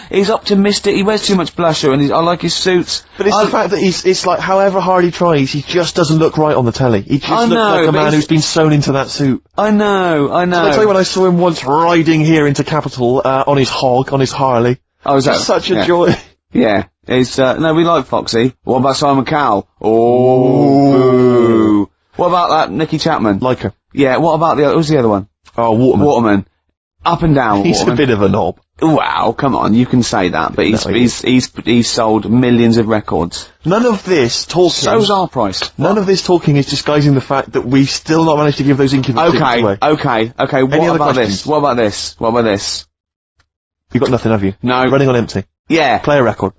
He's optimistic. He wears too much blusher, and I like his suits. But it's the fact that it's like, however hard he tries, he just doesn't look right on the telly. He just looks like a man who's been sewn into that suit. I know. Did I tell you when I saw him once riding here into Capitol, on his Harley? Oh, is that such a joy? Yeah. It's, no, we like Foxy. What about Simon Cowell? Oh, boo. What about that Nicky Chapman? Like her. Yeah, what about who's the other one? Oh, Waterman. Up and down, He's Waterman. a bit of a knob. Wow, come on, you can say that, but he's sold millions of records. None of this talking... So's our price. None of this talking is disguising the fact that we've still not managed to give those Incubus tickets away. Okay, what about this? What about this? You've got nothing, have you? No. You're running on empty. Yeah. Play a record.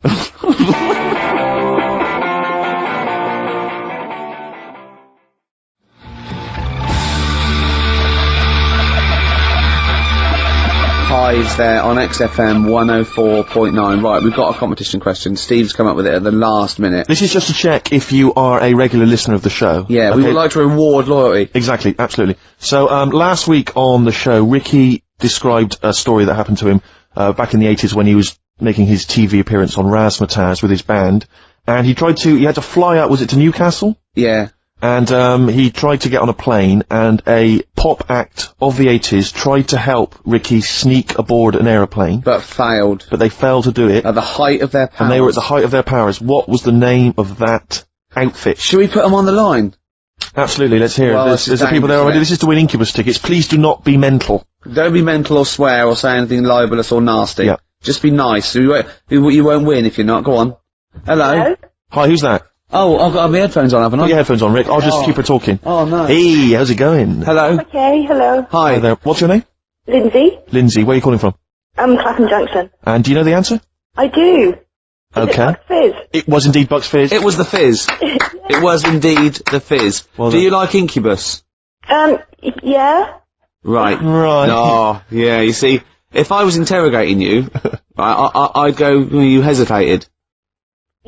Highs there on XFM 104.9. Right, we've got a competition question. Steve's come up with it at the last minute. This is just to check if you are a regular listener of the show. Yeah, we would like to reward loyalty. Exactly, absolutely. So, last week on the show, Ricky described a story that happened to him, back in the 80s when he was making his TV appearance on Razzmatazz with his band. And he had to fly out, was it to Newcastle? Yeah. And, he tried to get on a plane, and a pop act of the 80s tried to help Ricky sneak aboard an aeroplane. But failed. But they failed to do it. At the height of their powers. And they were at the height of their powers. What was the name of that outfit? Should we put them on the line? Absolutely, let's hear it. There's the people there already. This is to win Incubus tickets. Please do not be mental. Don't be mental or swear or say anything libelous or nasty. Yeah. Just be nice. You won't win if you're not. Go on. Hello? Hi, who's that? Oh, I've got my headphones on, haven't I? Put your headphones on, Rick. I'll just keep her talking. Oh, no. Hey, how's it going? Hello? Okay, hello. Hi there. What's your name? Lindsay. Lindsay, where are you calling from? Clapham Junction. And do you know the answer? I do. Okay. Is it Bucks Fizz? It was indeed Bucks Fizz. It was the Fizz. It was indeed the Fizz. Well do you like Incubus? Yeah. Right. Right. Oh, yeah, you see, if I was interrogating you, I'd go, you hesitated.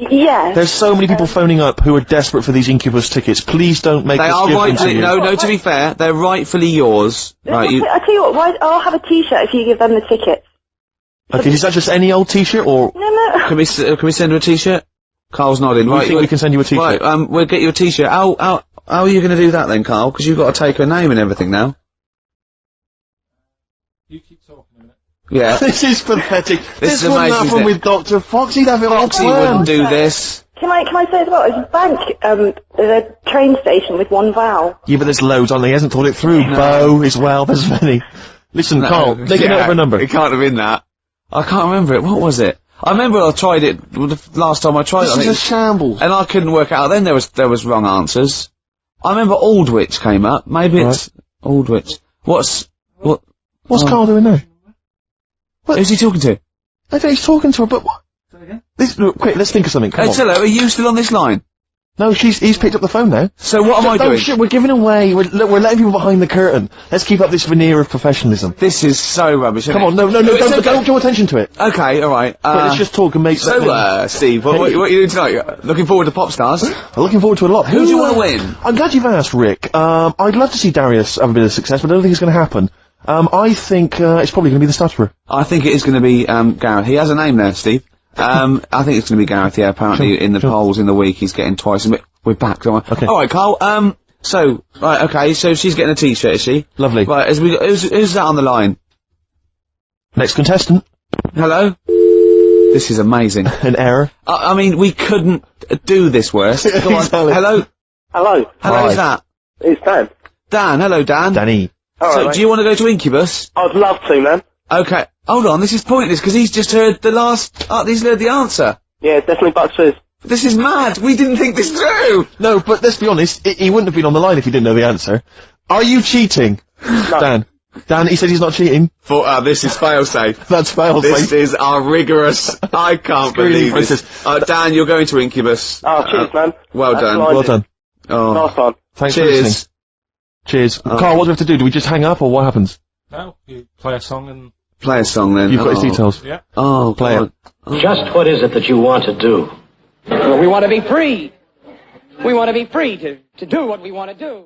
Yeah. There's so many people phoning up who are desperate for these Incubus tickets. Please don't make us give them to you. No, to be fair, they're rightfully yours. Right, I tell you what, I'll have a t-shirt if you give them the tickets. Okay, is that just any old t-shirt, or...? No. Can we send her a t-shirt? Carl's nodding. I think we can send you a t-shirt. Right, we'll get you a t-shirt. How are you gonna do that then, Carl? Because you've got to take her name and everything now. You keep talking a minute. Yeah. This is pathetic. This is wouldn't amazing, happen with Dr. Fox. He'd have it all Foxy planned. wouldn't do this. Can I say as well, there's a bank, there's a train station with one vowel. Yeah, but there's loads on there. He hasn't thought it through. No. Bo as well, there's many. Listen, Carl, make a note of her number. It can't have been that. I can't remember it. What was it? I remember I tried it the last time I tried it. This is a shambles. And I couldn't work it out. Then there was wrong answers. I remember Aldwych came up. Maybe it's Aldwych. What's Carl doing now? Who's he talking to? I think he's talking to her, but what? Say again? Quick, let's think of something. Come on. Hello, are you still on this line? No, he's picked up the phone now. So what am I doing? Shit, we're giving away. We're letting people behind the curtain. Let's keep up this veneer of professionalism. This is so rubbish. Come on, no, don't draw attention to it. Okay, alright. Let's just talk and make Steve, what are you doing tonight? Looking forward to Pop Stars? I'm looking forward to a lot. Who do you want to win? I'm glad you've asked, Rick. I'd love to see Darius have a bit of success, but I don't think it's going to happen. I think it's probably going to be the stutterer. I think it is going to be Gareth. He has a name there, Steve. I think it's going to be Gareth, yeah. Apparently in the polls in the week he's getting twice a bit. We're back, don't we? Okay. Alright, Carl, so she's getting a t-shirt, is she? Lovely. Right, who's that on the line? Next contestant. Hello? This is amazing. An error. I mean, we couldn't do this worse. Go on. Exactly. Hello? Hello. Hello, who's that? It's Dan. Dan, hello Dan. Danny. Alright, do you want to go to Incubus? I'd love to, man. Okay, hold on, this is pointless, because he's just heard he's heard the answer. Yeah, definitely Bucks Fizz. This is mad, we didn't think this through! No, but let's be honest, he wouldn't have been on the line if he didn't know the answer. Are you cheating? No. Dan, he said he's not cheating. This is fail-safe. That's fail-safe. This is our rigorous, I can't believe this. Dan, you're going to Incubus. Oh, cheers, man. Well That's done. Well done. Oh. Nice one. Thanks for listening. Cheers. Carl, what do we have to do? Do we just hang up, or what happens? No, you play a song and... Play a song then. You've got his details. Yeah. Oh, play it. Just what is it that you want to do? Well, we want to be free. We want to be free to do what we want to do.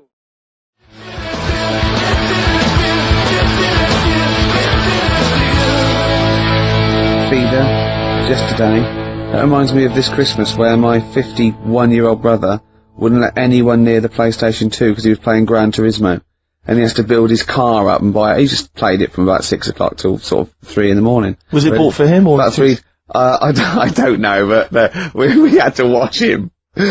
feeder just today. That reminds me of this Christmas where my 51-year-old brother wouldn't let anyone near the PlayStation 2 because he was playing Gran Turismo. And he has to build his car up and buy it. He just played it from about 6 o'clock till sort of 3 in the morning. Was it bought for him or? About 3, I don't know, but we had to watch him. Why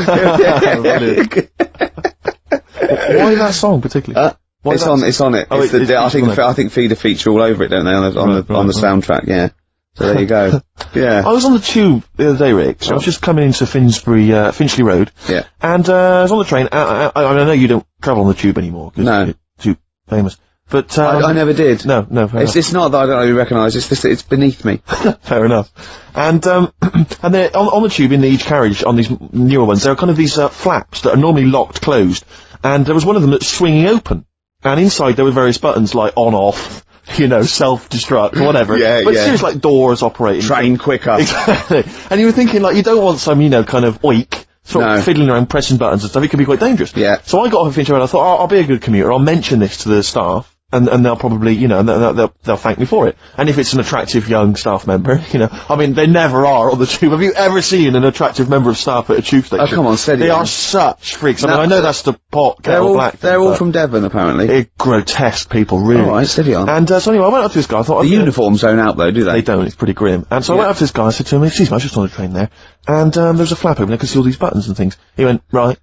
that song particularly? It's on it. Oh, I think Feeder feature all over it, don't they, on the soundtrack, yeah. So there you go. Yeah. I was on the tube the other day, Rick, so I was just coming into Finchley Road. Yeah. And, I was on the train, I know you don't travel on the tube anymore, because No. you're too famous. But, I never did. No, fair enough. It's not that I don't really recognise, it's beneath me. Fair enough. And they're on the tube in each carriage, on these newer ones, there are kind of these, flaps that are normally locked closed. And there was one of them that's swinging open. And inside there were various buttons like on, off, self-destruct, whatever. But seriously, like doors operating. Train quicker. Exactly. And you were thinking, like, you don't want some, kind of oik, sort of fiddling around pressing buttons and stuff. It can be quite dangerous. Yeah. So I got off of Finchley Road, I thought, I'll be a good commuter, I'll mention this to the staff. And they'll probably, they'll thank me for it. And if it's an attractive young staff member, they never are on the tube. Have you ever seen an attractive member of staff at a tube station? Oh, come on, steady They on. are such freaks. I know that's the pot, kettle black. They're all from Devon, apparently. They're grotesque people, really. Alright, steady on. And, so anyway, I went up to this guy, I thought... The uniforms don't out, though, do they? They don't, it's pretty grim. And so I went up to this guy, I said to him, excuse me, I was just on the train there, and, there was a flap open, I could see all these buttons and things. He went, right.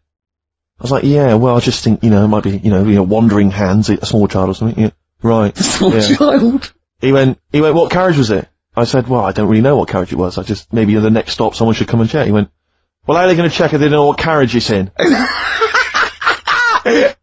I was like, yeah, well, I just think, it might be, wandering hands, a small child or something, yeah. Right. Small child. He went, what carriage was it? I said, well, I don't really know what carriage it was. Maybe at the next stop someone should come and check. He went, well, how are they going to check if they don't know what carriage it's in? And at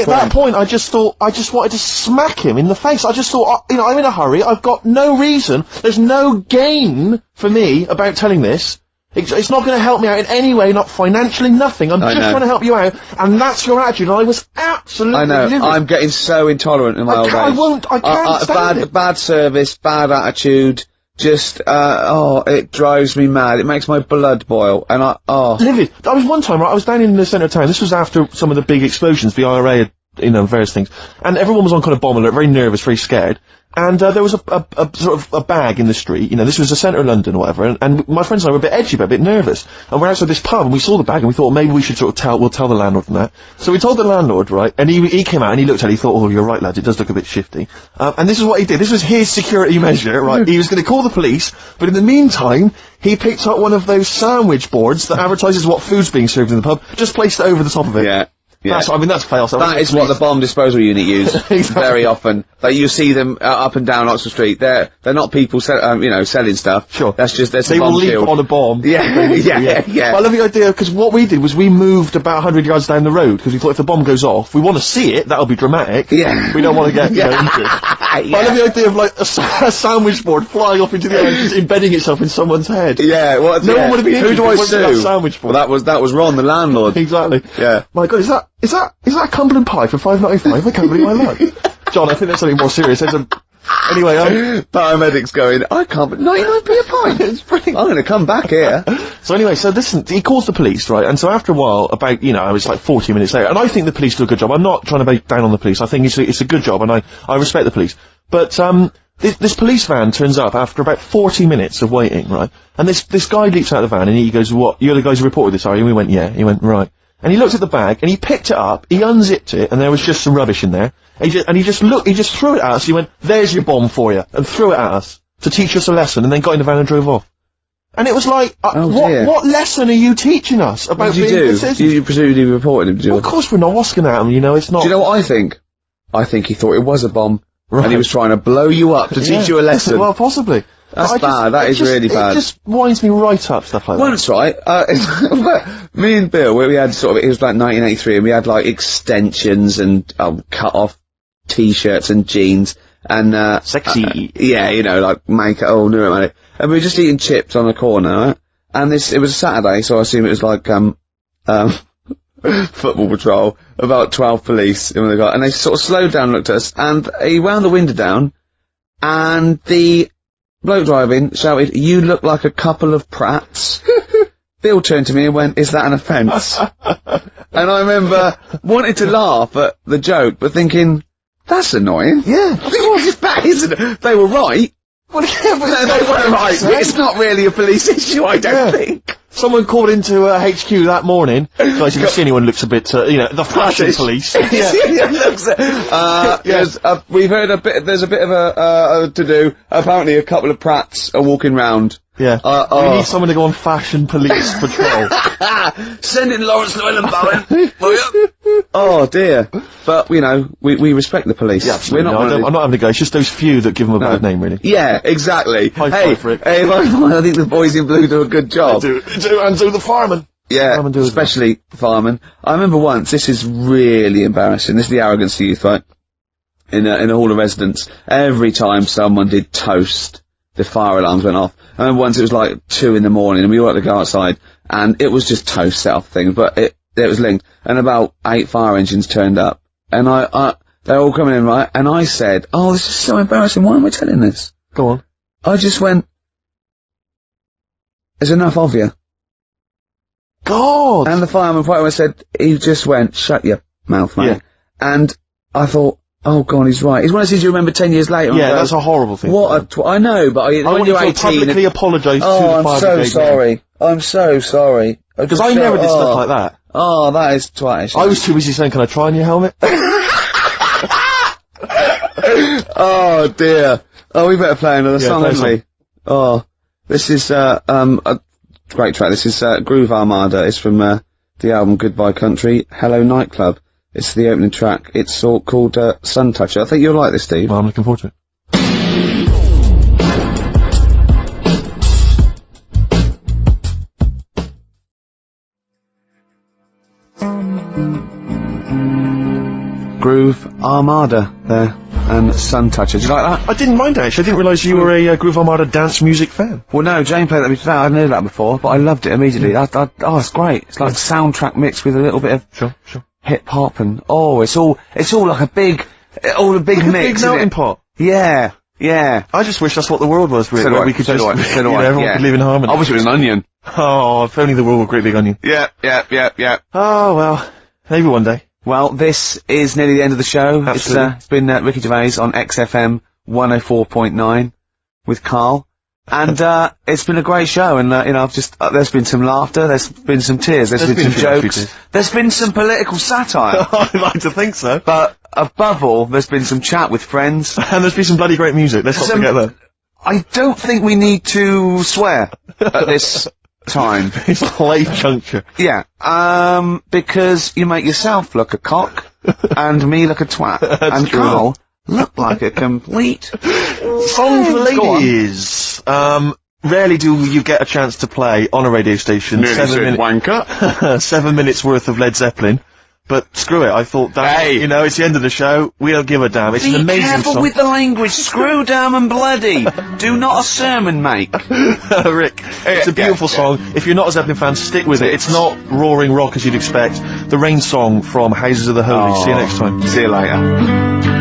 that point, I just wanted to smack him in the face. I just thought, I'm in a hurry. I've got no reason. There's no gain for me about telling this. It's not going to help me out in any way, not financially, nothing. I'm just trying to help you out, and that's your attitude. And I was absolutely livid. I'm getting so intolerant in my old age. I can't stand it. Bad service, bad attitude, just, it drives me mad. It makes my blood boil, and Livid. I was one time, right, I was down in the centre of town. This was after some of the big explosions, the IRA had, various things. And everyone was on kind of bomb alert, very nervous, very scared. And, there was a sort of a bag in the street, this was the centre of London or whatever, and my friends and I were a bit edgy, but a bit nervous. And we're outside this pub, and we saw the bag, and we thought, maybe we should we'll tell the landlord and that. So we told the landlord, right, and he came out, and he looked at it, he thought, oh, you're right, lads, it does look a bit shifty. And this is what he did, this was his security measure, right, he was gonna call the police, but in the meantime, he picked up one of those sandwich boards that advertises what food's being served in the pub, just placed it over the top of it. Yeah. Yeah. That's chaos. That is what the bomb disposal unit use very often. Like you see them up and down Oxford Street. They're not people selling stuff. Sure. That's just they will leap on a bomb. Yeah. Yeah. But I love the idea because what we did was we moved about 100 yards down the road because we thought if the bomb goes off, we want to see it. That'll be dramatic. Yeah. We don't want to get injured. But I love the idea of like a sandwich board flying off into the air and just embedding itself in someone's head. Yeah. Well, no one would be injured. Who do I sue? That sandwich board. Well, that was Ron, the landlord. Exactly. Yeah. My God, is that a Cumberland pie for $5.95? I can't believe my luck. John, I think that's something more serious. Anyway, paramedics going, I can't, 99p a pint. It's brilliant. I'm gonna come back here. So anyway, listen, he calls the police, right? And so after a while, about, I was like 40 minutes later, and I think the police do a good job. I'm not trying to bake down on the police. I think it's a good job, and I respect the police. But, this police van turns up after about 40 minutes of waiting, right? And this guy leaps out of the van, and he goes, what, you're the guys who reported this, are you? And we went, yeah. He went, right. And he looked at the bag, and he picked it up, he unzipped it, and there was just some rubbish in there. He just threw it at us, he went, there's your bomb for you, and threw it at us, to teach us a lesson, and then got in the van and drove off. And it was like, what lesson are you teaching us about being a citizen? You presumably reported him, did you? Well, of course we're not asking at him, it's not... Do you know what I think? I think he thought it was a bomb, and he was trying to blow you up to teach you a lesson. Well, possibly. That's bad. That is really bad. It just winds me right up, stuff like that. Once, right, me and Bill, we had it was like 1983, and we had like extensions and cut off t-shirts and jeans and sexy. Like make it all new money. And we were just eating chips on a corner, right? And it was a Saturday, so I assume it was like football patrol, about 12 police, and they sort of slowed down and looked at us, and he wound the window down, and the bloke driving shouted, "You look like a couple of prats." Bill turned to me and went, "Is that an offence?" And I remember wanting to laugh at the joke, but thinking, that's annoying. Yeah. That isn't it? They were right. Well, yeah, but They were right. It's not really a police issue, I don't think. Someone called into HQ that morning. Guys, if you see anyone looks a bit, the fashion police. We've heard there's a bit of a to-do. Apparently a couple of prats are walking round. Yeah. We need someone to go on fashion police patrol. Send in Lawrence Llewellyn Bowen. Oh dear. But, you know, we respect the police. Yeah, absolutely. I'm not having to go. It's just those few that give them a bad name, really. Yeah, exactly. High five, Rick. Hey, I think the boys in blue do a good job. And do the firemen. Yeah, Firemen do as well. especially firemen. I remember once, this is really embarrassing, this is the arrogance of youth, right? In a hall of residence, every time someone did toast, the fire alarms went off. I remember once it was like 2 in the morning and we all had to go outside, and it was just toast set off things, but it was linked, and about 8 fire engines turned up, and they're all coming in, right, and I said, oh, this is so embarrassing, why am I telling this? Go on. I just went, there's enough of you. God! And the fireman said, he just went, shut your mouth, mate. Yeah. And I thought, oh god, he's right. It's one of those things you remember 10 years later. Yeah, that's a horrible thing. What I know, but I want you to publicly apologise to the fire brigade. I'm so sorry. I'm so sorry. Because I never did stuff like that. Oh, that is twatish. I was too busy saying, can I try on your helmet? Oh dear. Oh, we better play another song, haven't we? Oh, this is, a great track. This is, Groove Armada. It's from, the album Goodbye Country, Hello Nightclub. It's the opening track. It's called, Sun Toucher. I think you'll like this, Steve. Well, I'm looking forward to it. Groove Armada there, and Sun Toucher. Do you like that? I didn't mind it, actually. I didn't realise you were a Groove Armada dance music fan. Well, no, Jane played that before. I knew that before, but I loved it immediately. Oh, it's great. It's like soundtrack mixed with a little bit of Sure. hip hop, and it's all like a big mix. Big isn't melting it? pot. Yeah. I just wish that's what the world was, really. So do where I. we could So just, do I. So do I. everyone Yeah. could live in harmony. I wish it was an onion. Oh, if only the world were a great big onion. Yeah. Oh, well, maybe one day. Well, this is nearly the end of the show. Absolutely. It's been Ricky Gervais on XFM 104.9 with Karl. And, it's been a great show, and, I've just, there's been some laughter, there's been some tears, there's been some jokes, there's been some political satire. I'd like to think so. But, above all, there's been some chat with friends. And there's been some bloody great music, let's not forget that. I don't think we need to swear at this time. It's a late juncture. Yeah, because you make yourself look a cock, and me look a twat, and true. Karl look like a complete... Song for ladies. Rarely do you get a chance to play on a radio station. 7 minutes worth of Led Zeppelin. But screw it, I thought that, it's the end of the show, we don't give a damn, it's an amazing song. Be careful with the language, screw damn and bloody, do not a sermon make. Rick, it's a beautiful song, if you're not a Zeppelin fan, stick with it, it's not roaring rock as you'd expect, the Rain song from Houses of the Holy. See you next time. See you later.